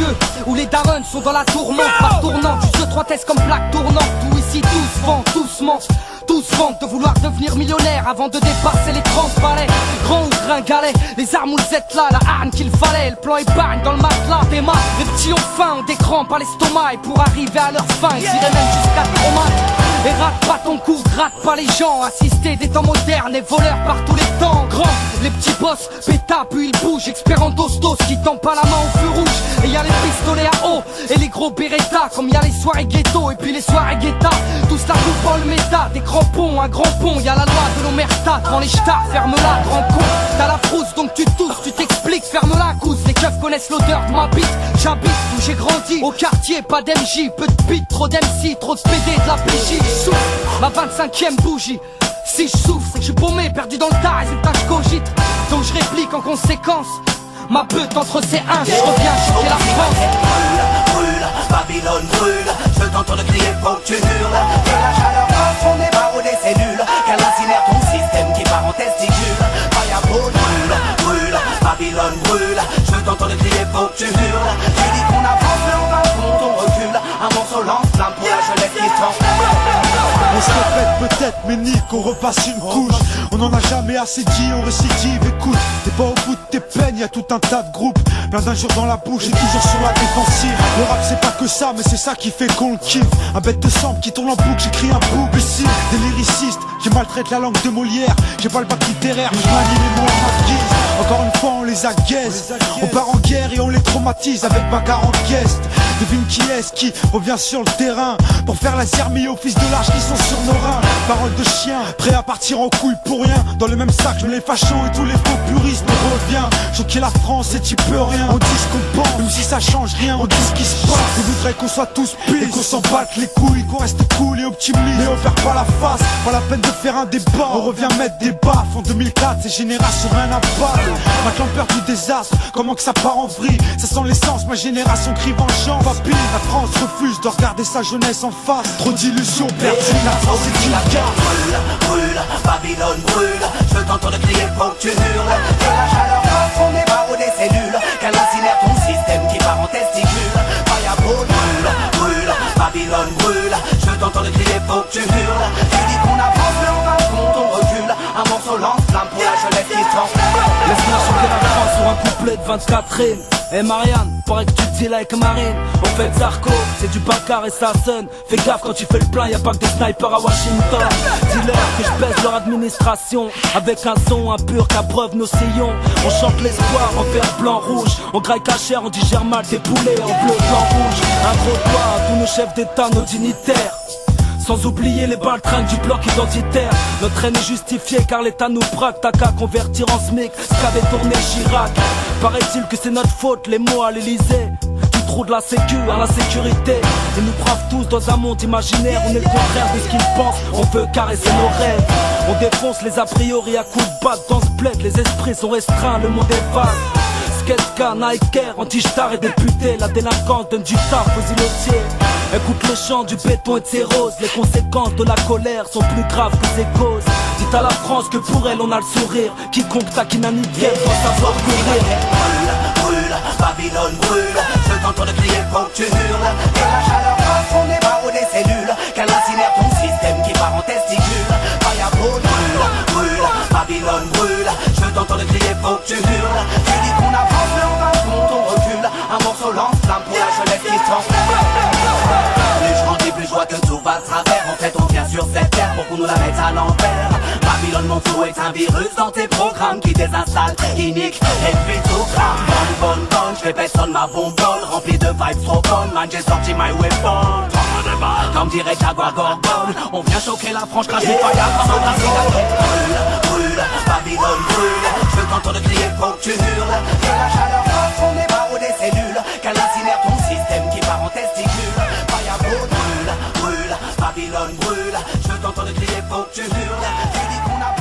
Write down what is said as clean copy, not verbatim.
lieu où les darons sont dans la tourmente. Par tournante, juste 3 tests comme plaque tournante. Où ici tous vendent, tous mentent. Tous vantent de vouloir devenir millionnaire avant de dépasser les 30 balais. Grand ou gringalet, les armes ou le là, la hargne qu'il fallait. Le plan épargne dans le matelas des maths. Les petits ont faim, ont des crampes à l'estomac. Et pour arriver à leur fin, ils iraient même jusqu'à traumat. Et rate pas ton coup, gratte pas les gens. Assister des temps modernes et voleurs par tous les temps. Grand, les petits boss, péta puis ils bougent. Expert en dostos qui tend pas la main au feu rouge. Et y'a les pistolets à eau et les gros Beretta. Comme y'a les soirées ghetto et puis les soirées guetta. Tous la bouffe dans le méta, des crampons, un grand pont. Y'a la loi de l'omerta, devant les stars, ferme-la, grand con. T'as la frousse donc tu tousses, tu t'expliques, ferme-la cousse. Les keufs connaissent l'odeur de ma bite. J'habite où j'ai grandi, au quartier, pas d'MJ. Peu de beat, trop d'MC, trop de PD, de la PJ. Souffle, ma 25e bougie. Si je souffre, c'est que je suis paumé, perdu dans le tas, résultat je cogite. Donc je réplique en conséquence. Ma beute entre ses hanches, je reviens choquer la France. Brûle, Babylone brûle. Je t'entends crier, faut que tu hurles. Que la chaleur passe, on est barreau des cellules. Qu'elle incinère ton système qui part en testicule. Fireball brûle, Babylone brûle. Je t'entends crier, faut que tu hurles. Tu dis qu'on avance, mais en fin de compte on recule. Un morceau lance-flamme pour la jeunesse qui transforme. On se répète peut-être, mais nique, on repasse une couche. On en a jamais assez dit, on récidive, écoute. T'es pas au bout de tes peines, y'a tout un tas de groupes. Plein d'injures dans la bouche et toujours sur la défensive. Le rap c'est pas que ça, mais c'est ça qui fait qu'on le kiffe. Un bête de sang qui tourne en boucle, j'écris un boucle ici. Des lyricistes qui maltraitent la langue de Molière. J'ai pas le bac littéraire, mais je manie les mots à ma guise. Encore une fois on les agaise. On part en guerre et on les traumatise avec ma 40 guests. Devine qui est-ce qui revient sur le terrain pour faire la zermie aux fils de lâche qui sont sur nos reins. Parole de chien, prêt à partir en couille pour rien. Dans le même sac, je mets les fachos et tous les faux puristes. On revient, choquer la France et t'y peux rien. On dit ce qu'on pense, même si ça change rien. On dit ce qui se passe, ils voudraient qu'on soit tous pis et qu'on s'en batte les couilles, qu'on reste cool et optimiste. Mais on perd pas la face, pas la peine de faire un débat. On revient mettre des baffes. En 2004, ces générations rien à battre. Maintenant peur du désastre, comment que ça part en vrille. Ça sent l'essence, ma génération crie vengeance. Papy, la France refuse de regarder sa jeunesse en face. Trop d'illusions perdues, la France est une gare. Brûle, Babylone brûle. Je t'entends crier, faut que tu hurles. Que la chaleur passe, on est barreau des cellules. Qu'elle incinère ton système qui part en testicule. Fireball brûle, Babylone brûle. Je t'entends crier, faut que tu hurles. Tu dis qu'on avance, mais en fin de compte on recule. Un morceau lance-flamme pour la jeunesse qui transforme. Laisse-moi choquer la France sur un couplet de 24 rimes. Eh Marianne, paraît que tu te deals avec Marine. On fait Zarco, c'est du bacard et ça sonne. Fais gaffe quand tu fais le plein, y'a pas que des snipers à Washington. Dis-leur que je baisse leur administration. Avec un son impur qu'abreuve nos sillons. On chante l'espoir en vert, blanc, rouge. On graille cachère, on digère mal des poulets en bleu, blanc, rouge. Un gros doigt à tous nos chefs d'état, nos dignitaires. Sans oublier les baltringues du bloc identitaire. Notre haine est justifiée car l'état nous braque. T'as qu'à convertir en SMIC ce qu'avait tourné Chirac. Paraît-il que c'est notre faute, les mots à l'Elysée. Du trou de la sécu à la sécurité. Ils nous bravent tous dans un monde imaginaire. On est le contraire de ce qu'ils pensent, on veut caresser nos rêves. On défonce les a priori à coups de batte. Dans ce bled, les esprits sont restreints, le monde est vague. Skateca, Nike Air, anti-star et député. La délinquance donne du taf aux îlotiers. Écoute le chant du béton et de ses roses. Les conséquences de la colère sont plus graves que ses causes. Dites à la France que pour elle on a le sourire. Quiconque taquine un idiot doit savoir courir. Brûle, Babylone brûle. Je t'entends crier, faut que tu hurles. Que la chaleur passe, on est barreau des cellules. Qu'elle incinère ton système qui part en testicule. Fireball brûle, Babylone brûle. Je t'entends crier, faut que tu hurles. Tu dis qu'on avance, mais en fin de compte on recule. Un morceau lance-flamme pour la jeunesse qui transforme. Plus je grandis, plus je vois que tout va de travers. En fait on vient sur cette terre pour qu'on nous la mette à l'envers. Babylone mon flow est un virus dans tes programmes qui désinstalle, inique et puis tout crame. Bonne, je fais personne ma bonbonne. Remplie de vibes trop bonnes, man j'ai sorti my weapon. Comme dirait Jaguar Gordon, on vient choquer la franche, crache du fire comme un brasileño. Brûle, Babylone brûle. Je t'entends crier, faut que tu hurles. Que la chaleur passe, on est barreau des cellules. Qu'elle incinère ton système qui part en testicule. Fireball brûle, Babylone brûle. Je t'entends crier, faut que tu hurles. Tu dis qu'on a